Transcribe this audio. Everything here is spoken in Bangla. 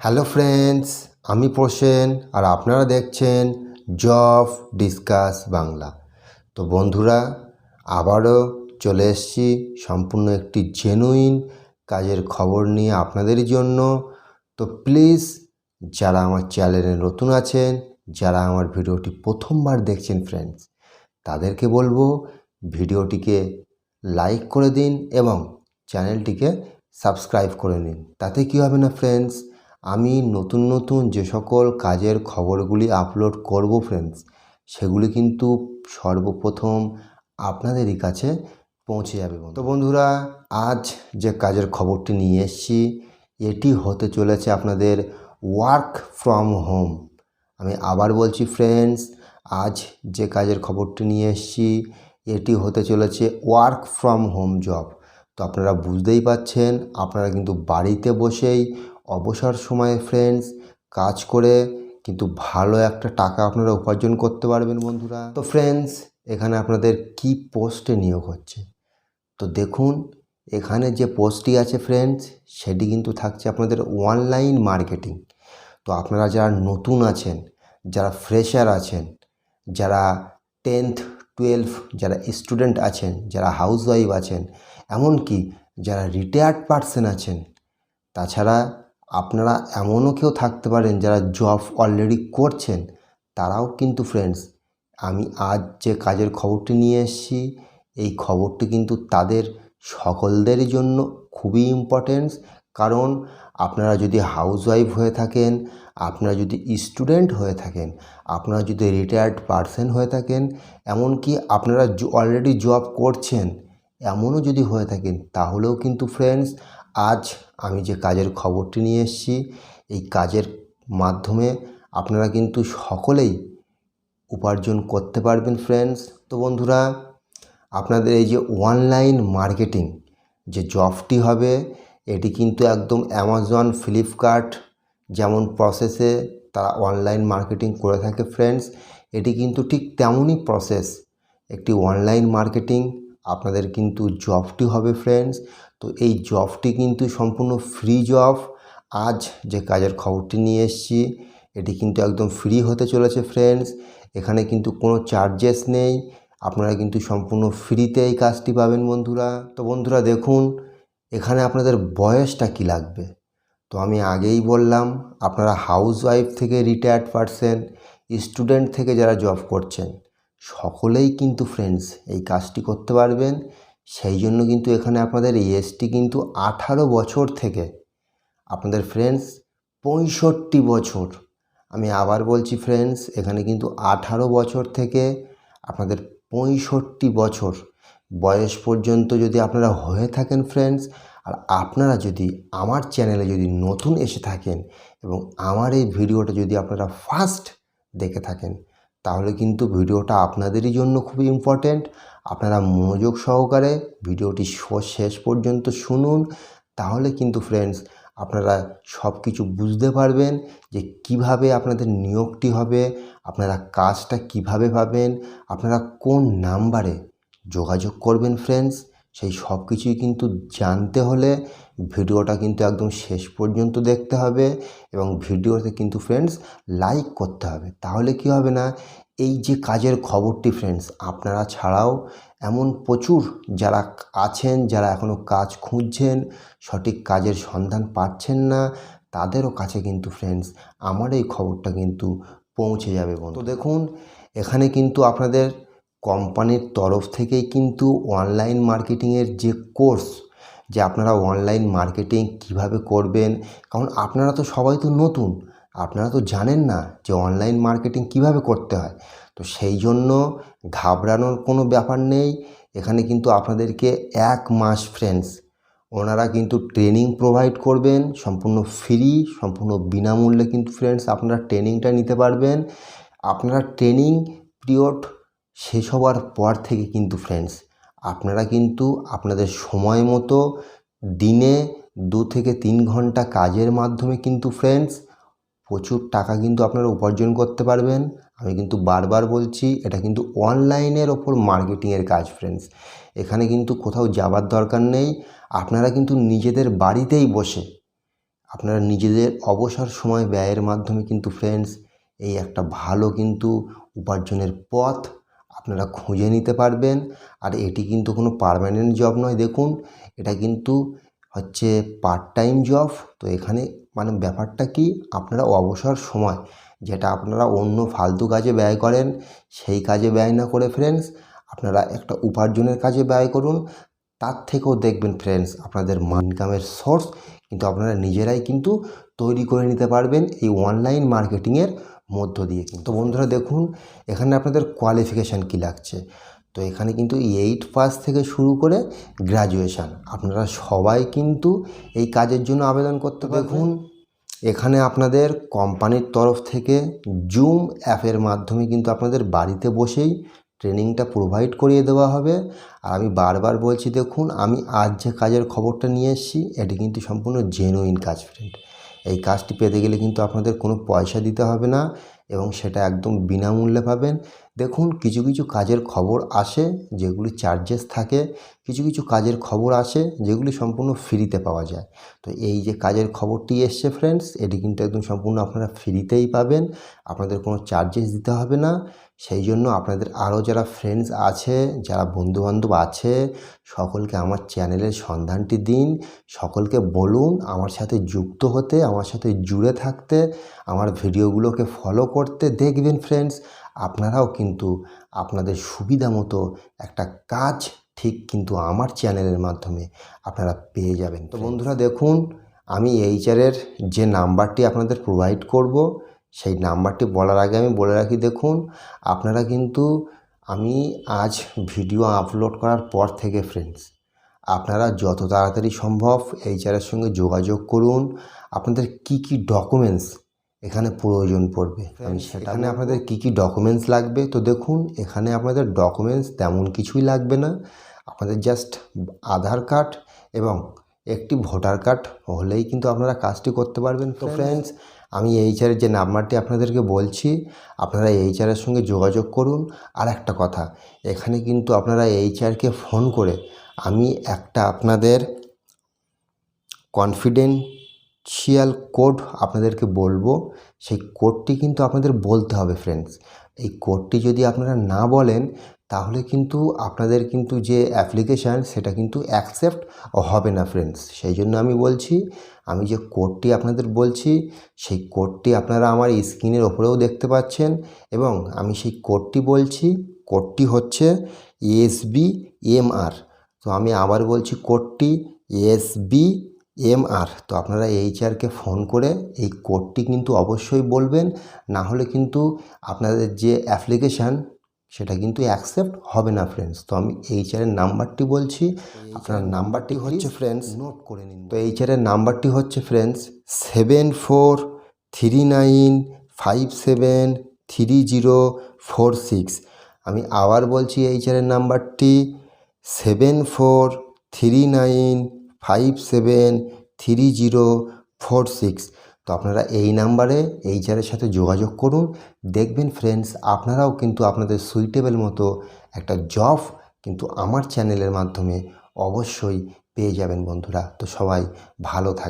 হ্যালো ফ্রেন্ডস, আমি প্রসেন আর আপনারা দেখছেন জব ডিসকাস বাংলা। তো বন্ধুরা, আবারও চলে এসেছি সম্পূর্ণ একটি জেনুইন কাজের খবর নিয়ে আপনাদের জন্য। তো প্লিজ যারা আমার চ্যানেলে নতুন আছেন, যারা আমার ভিডিওটি প্রথমবার দেখছেন ফ্রেন্ডস, তাদেরকে বলবো ভিডিওটিকে লাইক করে দিন এবং চ্যানেলটিকে সাবস্ক্রাইব করে নিন। তাতে কী হবে না ফ্রেন্ডস, আমি নতুন নতুন যে সকল কাজের খবরগুলি আপলোড করব ফ্রেন্ডস, সেগুলি কিন্তু সর্বপ্রথম আপনাদেরই কাছে পৌঁছে যাবে। তো বন্ধুরা, আজ যে কাজের খবরটি নিয়ে এসেছি এটি হতে চলেছে আপনাদের ওয়ার্ক ফ্রম হোম। আমি আবার বলছি ফ্রেন্ডস, আজ যে কাজের খবরটি নিয়ে এসেছি এটি হতে চলেছে ওয়ার্ক ফ্রম হোম জব। তো আপনারা বুঝতেই পাচ্ছেন, আপনারা কিন্তু বাড়িতে বসেই অবসর সময়ে ফ্রেন্ডস কাজ করে কিন্তু ভালো একটা টাকা আপনারা উপার্জন করতে পারবেন বন্ধুরা। তো ফ্রেন্ডস, এখানে আপনাদের কি পোস্টে নিয়োগ হচ্ছে, তো দেখুন এখানে যে পোস্টটি আছে ফ্রেন্ডস, সেটি কিন্তু থাকছে আপনাদের অনলাইন মার্কেটিং। তো আপনারা যারা নতুন আছেন, যারা ফ্রেশার আছেন, যারা 10th 12 যারা স্টুডেন্ট আছেন, যারা হাউসওয়াইফ আছেন, এমনকি যারা রিটায়ার্ড পারসন আছেন, তাছাড়া আপনারা এমনও কেউ থাকতে পারেন যারা জব অলরেডি করছেন, তারাও কিন্তু ফ্রেন্ডস আমি আজ যে কাজের খবরটি নিয়ে এসেছি এই খবরটি কিন্তু তাদের সকলদেরই জন্য খুবই ইম্পর্টেন্স। কারণ আপনারা যদি হাউসওয়াইফ হয়ে থাকেন, আপনারা যদি স্টুডেন্ট হয়ে থাকেন, আপনারা যদি রিটায়ার্ড পারসন হয়ে থাকেন, এমনকি আপনারা অলরেডি জব করছেন এমনও যদি হয়ে থাকেন, তাহলেও কিন্তু ফ্রেন্ডস আজ আমি যে কাজের খবরটি নিয়ে এসেছি এই কাজের মাধ্যমে আপনারা কিন্তু সকলেই উপার্জন করতে পারবেন ফ্রেন্ডস। তো বন্ধুরা, আপনাদের এই যে অনলাইন মার্কেটিং যে জবটি হবে, এটি কিন্তু একদম অ্যামাজন, ফ্লিপকার্ট যেমন প্রসেসে তারা অনলাইন মার্কেটিং করে থাকে ফ্রেন্ডস, এটি কিন্তু ঠিক তেমনই প্রসেস একটি অনলাইন মার্কেটিং আপনাদের কিন্তু জবটি হবে ফ্রেন্ডস। তো এই জবটি কিন্তু সম্পূর্ণ ফ্রি জব। আজ যে কাজের খবরটি নিয়ে এসেছি এটি কিন্তু একদম ফ্রি হতে চলেছে ফ্রেন্ডস। এখানে কিন্তু কোনো চার্জেস নেই, আপনারা কিন্তু সম্পূর্ণ ফ্রিতে এই কাজটি পাবেন বন্ধুরা। তো বন্ধুরা দেখুন, এখানে আপনাদের বয়সটা কি লাগবে। তো আমি আগেই বললাম, আপনারা হাউসওয়াইফ থেকে রিটায়ার্ড পারসন, স্টুডেন্ট থেকে যারা জব করছেন, সকলেই কিন্তু ফ্রেন্ডস এই কাজটি করতে পারবেন। সেই জন্য কিন্তু এখানে আপনাদের এজটি কিন্তু 18 বছর থেকে আপনাদের ফ্রেন্ডস 65 বছর। আমি আবার বলছি ফ্রেন্ডস, এখানে কিন্তু 18 বছর থেকে আপনাদের 65 বছর বয়স পর্যন্ত যদি আপনারা হয়ে থাকেন ফ্রেন্ডস, আর আপনারা যদি আমার চ্যানেলে যদি নতুন এসে থাকেন এবং আমার এই ভিডিওটা যদি আপনারা ফার্স্ট দেখে থাকেন, তাহলে কিন্তু ভিডিওটা আপনাদেরই জন্য খুবই ইম্পর্ট্যান্ট। আপনারা মনোযোগ সহকারে ভিডিওটি শেষ পর্যন্ত শুনুন, তাহলে কিন্তু ফ্রেন্ডস আপনারা সব কিছু বুঝতে পারবেন যে কিভাবে আপনাদের নিয়োগটি হবে, আপনারা কাজটা কিভাবে পাবেন, আপনারা কোন নাম্বারে যোগাযোগ করবেন ফ্রেন্ডস। সেই সব কিছুই কিন্তু জানতে হলে ভিডিওটা কিন্তু একদম শেষ পর্যন্ত দেখতে হবে এবং ভিডিওতে কিন্তু ফ্রেন্ডস লাইক করতে হবে। তাহলে কি হবে না, এই যে কাজের খবরটি ফ্রেন্ডস আপনারা ছাড়াও এমন প্রচুর যারা আছেন, যারা এখনও কাজ খুঁজছেন, সঠিক কাজের সন্ধান পাচ্ছেন না, তাদেরও কাছে কিন্তু ফ্রেন্ডস আমার এই খবরটা কিন্তু পৌঁছে যাবে বন্ধু। তো দেখুন, এখানে কিন্তু আপনাদের কোম্পানির তরফ থেকেই কিন্তু অনলাইন মার্কেটিংয়ের যে কোর্স, যে আপনারা অনলাইন মার্কেটিং কিভাবে করবেন, কারণ আপনারা তো সবাই তো নতুন, আপনারা তো জানেন না যে অনলাইন মার্কেটিং কিভাবে করতে হয়। তো সেই জন্য ঘাবড়ানোর কোনো ব্যাপার নেই। এখানে কিন্তু আপনাদেরকে 1 মাস ফ্রেন্ডস ওনারা কিন্তু ট্রেনিং প্রোভাইড করবেন, সম্পূর্ণ ফ্রি, সম্পূর্ণ বিনামূল্যে কিন্তু ফ্রেন্ডস আপনারা ট্রেনিংটা নিতে পারবেন। আপনারা ট্রেনিং পিরিয়ড শেষ হওয়ার পর থেকে কিন্তু ফ্রেন্ডস আপনারা কিন্তু আপনাদের সময় মতো দিনে 2 থেকে 3 ঘন্টা কাজের মাধ্যমে কিন্তু ফ্রেন্ডস প্রচুর টাকা কিন্তু আপনারা উপার্জন করতে পারবেন। আমি কিন্তু বারবার বলছি, এটা কিন্তু অনলাইনের ওপর মার্কেটিংয়ের কাজ ফ্রেন্ডস। এখানে কিন্তু কোথাও যাবার দরকার নেই, আপনারা কিন্তু নিজেদের বাড়িতেই বসে আপনারা নিজেদের অবসর সময় ব্যয়ের মাধ্যমে কিন্তু ফ্রেন্ডস এই একটা ভালো কিন্তু উপার্জনের পথ আপনারা খুঁজে নিতে পারবেন। আর এটি কিন্তু কোনো পার্মানেন্ট জব নয়, দেখুন এটা কিন্তু হচ্ছে পার্ট টাইম জব। তো এখানে মানে ব্যাপারটা কি, আপনারা অবসর সময় যেটা আপনারা অন্য ফালতু কাজে ব্যয় করেন সেই কাজে ব্যয় না করে ফ্রেন্ডস আপনারা একটা উপার্জনের কাজে ব্যয় করুন। তার থেকেও দেখবেন ফ্রেন্ডস আপনাদের ইনকামের সোর্স কিন্তু আপনারা নিজেরাই কিন্তু তৈরি করে নিতে পারবেন এই অনলাইন মার্কেটিংয়ের মধ্য দিয়ে। কিন্তু বন্ধুরা দেখুন এখানে আপনাদের কোয়ালিফিকেশান কী লাগছে। তো এখানে কিন্তু 8 পাস থেকে শুরু করে গ্র্যাজুয়েশান আপনারা সবাই কিন্তু এই কাজের জন্য আবেদন করতে পারবেন। দেখুন এখানে আপনাদের কোম্পানির তরফ থেকে জুম অ্যাপের মাধ্যমে কিন্তু আপনাদের বাড়িতে বসেই ট্রেনিংটা প্রোভাইড করিয়ে দেওয়া হবে। আর আমি বারবার বলছি, দেখুন আমি আজ যে কাজের খবরটা নিয়ে এসেছি এটি কিন্তু সম্পূর্ণ জেনুইন কাজ ফ্রেন্ড। এই কাজটি পেতে গেলে কিন্তু আপনাদের কোনো পয়সা দিতে হবে না এবং সেটা একদম বিনামূল্যে পাবেন। দেখুন কিছু কিছু কাজের খবর আসে যেগুলি চার্জেস থাকে, কিছু কিছু কাজের খবর আসে যেগুলি সম্পূর্ণ ফ্রিতে পাওয়া যায়। তো এই যে কাজের খবরটি এসছে ফ্রেন্ডস এটি কিন্তু একদম সম্পূর্ণ আপনারা ফ্রিতেই পাবেন, আপনাদের কোনো চার্জেস দিতে হবে না। সেই জন্য আপনাদের আরও যারা ফ্রেন্ডস আছে, যারা বন্ধুবান্ধব আছে, সকলকে আমার চ্যানেলের সন্ধানটি দিন, সকলকে বলুন আমার সাথে যুক্ত হতে, আমার সাথে জুড়ে থাকতে, আমার ভিডিওগুলোকে ফলো করতে। দেখবেন ফ্রেন্ডস আপনারাও কিন্তু আপনাদের সুবিধা মতো একটা কাজ ঠিক কিন্তু আমার চ্যানেলের মাধ্যমে আপনারা পেয়ে যাবেন। তো বন্ধুরা দেখুন আমি এইচআরের যে নাম্বারটি আপনাদের প্রোভাইড করব সেই নাম্বারটি বলার আগে আমি বলে রাখি, দেখুন আপনারা কিন্তু আমি আজ ভিডিও আপলোড করার পর থেকে ফ্রেন্ডস আপনারা যত তাড়াতাড়ি সম্ভব এইচআরের সঙ্গে যোগাযোগ করুন। আপনাদের কি কি ডকুমেন্টস এখানে প্রয়োজন পড়বে আমি সেখানে আপনাদের কি কি ডকুমেন্টস লাগবে। তো দেখুন এখানে আপনাদের ডকুমেন্টস তেমন কিছুই লাগবে না, আপনাদের জাস্ট আধার কার্ড এবং একটি ভোটার কার্ড হলেই কিন্তু আপনারা কাজটি করতে পারবেন। তো ফ্রেন্ডস আমি এইচআরের যে নাম্বারটি আপনাদেরকে বলছি আপনারা এইচআরের সঙ্গে যোগাযোগ করুন। আর একটা কথা, এখানে কিন্তু আপনারা এইচআরকে ফোন করে আমি একটা আপনাদের কনফিডেন্সিয়াল কোড আপনাদেরকে বলবো, সেই কোডটি কিন্তু আপনাদের বলতে হবে ফ্রেন্ডস। এই কোডটি যদি আপনারা না বলেন তাহলে কিন্তু আপনাদের কিন্তু যে অ্যাপ্লিকেশান সেটা কিন্তু অ্যাকসেপ্ট হবে না ফ্রেন্ডস। সেই জন্য আমি বলছি, আমি যে কোডটি আপনাদের বলছি সেই কোডটি আপনারা আমার স্ক্রিনের ওপরেও দেখতে পাচ্ছেন এবং আমি সেই কোডটি বলছি, কোডটি হচ্ছে SBMR। তো আমি আবার বলছি কোডটি SBMR। তো আপনারা এইচআরকে ফোন করে এই কোডটি কিন্তু অবশ্যই বলবেন, না হলে কিন্তু আপনাদের যে অ্যাপ্লিকেশান সেটা কিন্তু অ্যাকসেপ্ট হবে না ফ্রেন্ডস। তো আমি এইচআরের নাম্বারটি বলছি, আপনার নাম্বারটি হচ্ছে ফ্রেন্ডস নোট করে নিন। তো এইচআরের নাম্বারটি হচ্ছে ফ্রেন্ডস 7439573046। আমি আবার বলছি এইচআরের নাম্বারটি 7439573046। তো আপনারা এই নাম্বারে এইচআরের সাথে যোগাযোগ করুন। দেখবেন ফ্রেন্ডস আপনারাও কিন্তু আপনাদের সুইটেবল মতো একটা জব কিন্তু আমার চ্যানেলের মাধ্যমে অবশ্যই পেয়ে যাবেন বন্ধুরা। তো সবাই ভালো থাকবেন।